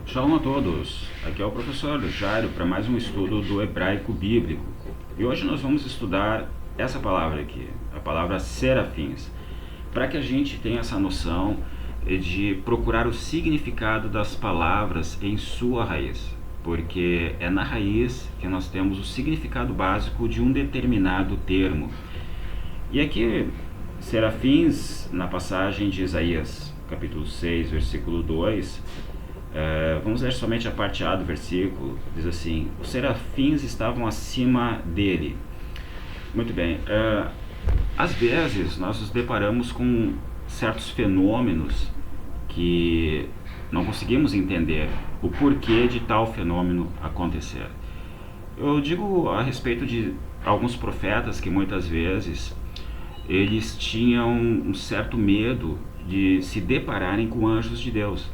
Shalom a todos, aqui é o professor Jairo para mais um estudo do hebraico bíblico. E hoje nós vamos estudar essa palavra aqui, a palavra serafins, para que a gente tenha essa noção de procurar o significado das palavras em sua raiz, porque é na raiz que nós temos o significado básico de um determinado termo. E aqui, serafins, na passagem de Isaías, capítulo 6, versículo 2, vamos ler somente a parte A do versículo. Diz assim: os serafins estavam acima dele. Muito bem, às vezes nós nos deparamos com certos fenômenos que não conseguimos entender o porquê de tal fenômeno acontecer. Eu digo a respeito de alguns profetas que muitas vezes eles tinham um certo medo de se depararem com anjos de Deus.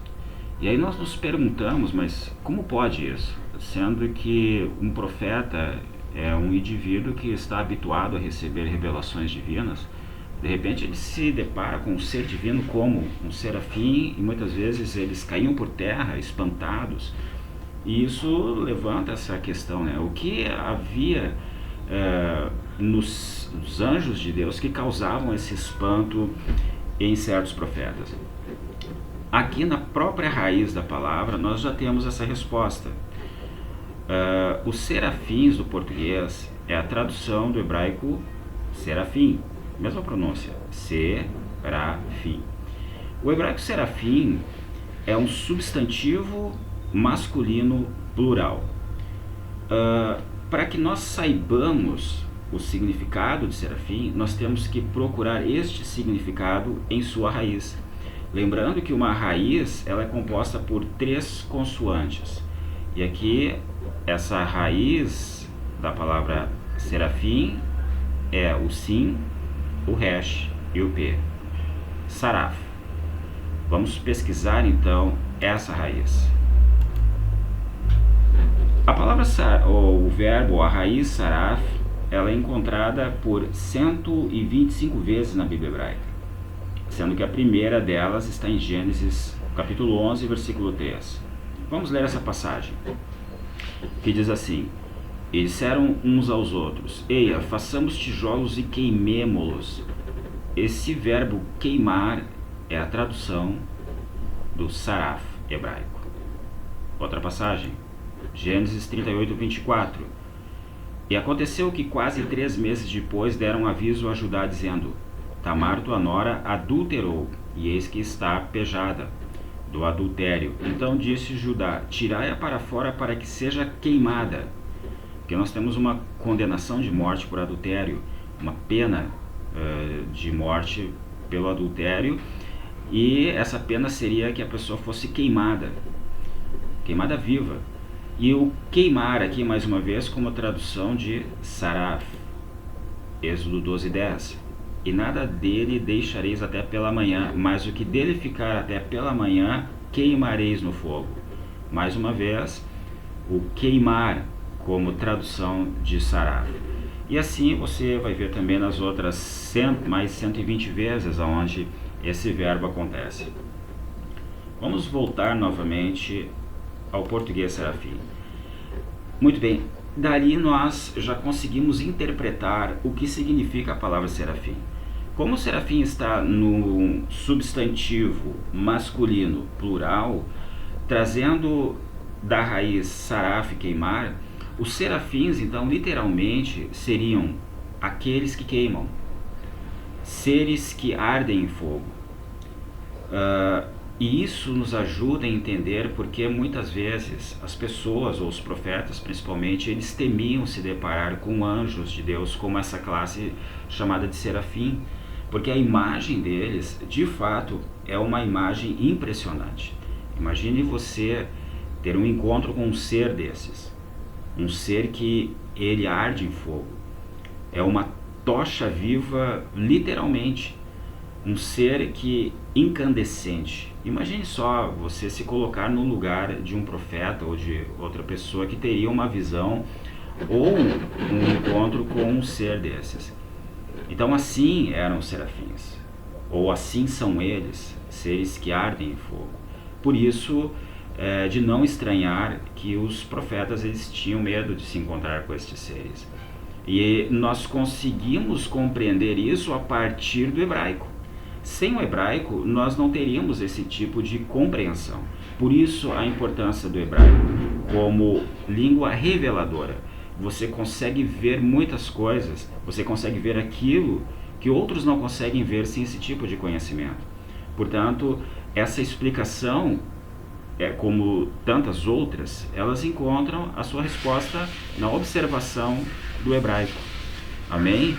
E aí nós nos perguntamos, mas como pode isso? Sendo que um profeta é um indivíduo que está habituado a receber revelações divinas, de repente ele se depara com um ser divino como um serafim, e muitas vezes eles caíam por terra, espantados. E isso levanta essa questão, né? O que havia nos anjos de Deus que causavam esse espanto em certos profetas? Aqui na própria raiz da palavra nós já temos essa resposta. Os serafins do português é a tradução do hebraico serafim, mesma pronúncia, serafim. O hebraico serafim é um substantivo masculino plural. Para que nós saibamos o significado de serafim, nós temos que procurar este significado em sua raiz. Lembrando que uma raiz ela é composta por 3 consoantes. E aqui, essa raiz da palavra serafim é o sim, o resh e o p. Saraf. Vamos pesquisar então essa raiz. A palavra, o verbo, a raiz saraf, ela é encontrada por 125 vezes na Bíblia hebraica, sendo que a primeira delas está em Gênesis, capítulo 11, versículo 3. Vamos ler essa passagem, que diz assim: e disseram uns aos outros: eia, façamos tijolos e queimemo-los. Esse verbo queimar é a tradução do saraf hebraico. Outra passagem, Gênesis 38, 24. E aconteceu que quase 3 meses depois deram aviso a Judá, dizendo: Tamar, tua nora, adulterou, e eis que está pejada do adultério. Então disse Judá: tirai-a para fora para que seja queimada. Porque nós temos uma condenação de morte por adultério, uma pena de morte pelo adultério, e essa pena seria que a pessoa fosse queimada viva. E o queimar aqui, mais uma vez, como tradução de saraf, Êxodo 12, 10. E nada dele deixareis até pela manhã, mas o que dele ficar até pela manhã, queimareis no fogo. Mais uma vez, o queimar como tradução de saraf. E assim você vai ver também nas outras mais 120 vezes onde esse verbo acontece. Vamos voltar novamente ao português serafim. Muito bem, dali nós já conseguimos interpretar o que significa a palavra serafim. Como o serafim está no substantivo masculino plural, trazendo da raiz saraf, queimar, os serafins então literalmente seriam aqueles que queimam, seres que ardem em fogo. E isso nos ajuda a entender porque muitas vezes as pessoas, ou os profetas principalmente, eles temiam se deparar com anjos de Deus, como essa classe chamada de serafim, porque a imagem deles, de fato, é uma imagem impressionante. Imagine você ter um encontro com um ser desses, um ser que ele arde em fogo, é uma tocha viva literalmente, um ser que incandescente. Imagine só você se colocar no lugar de um profeta ou de outra pessoa que teria uma visão ou um encontro com um ser desses. Então assim eram os serafins, ou assim são eles, seres que ardem em fogo. Por isso de não estranhar que os profetas eles tinham medo de se encontrar com estes seres. E nós conseguimos compreender isso a partir do hebraico. Sem o hebraico, nós não teríamos esse tipo de compreensão. Por isso, a importância do hebraico como língua reveladora. Você consegue ver muitas coisas, você consegue ver aquilo que outros não conseguem ver sem esse tipo de conhecimento. Portanto, essa explicação, como tantas outras, elas encontram a sua resposta na observação do hebraico. Amém?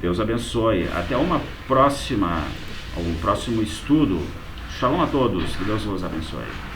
Deus abençoe. Até um próximo estudo. Shalom a todos. Que Deus vos abençoe.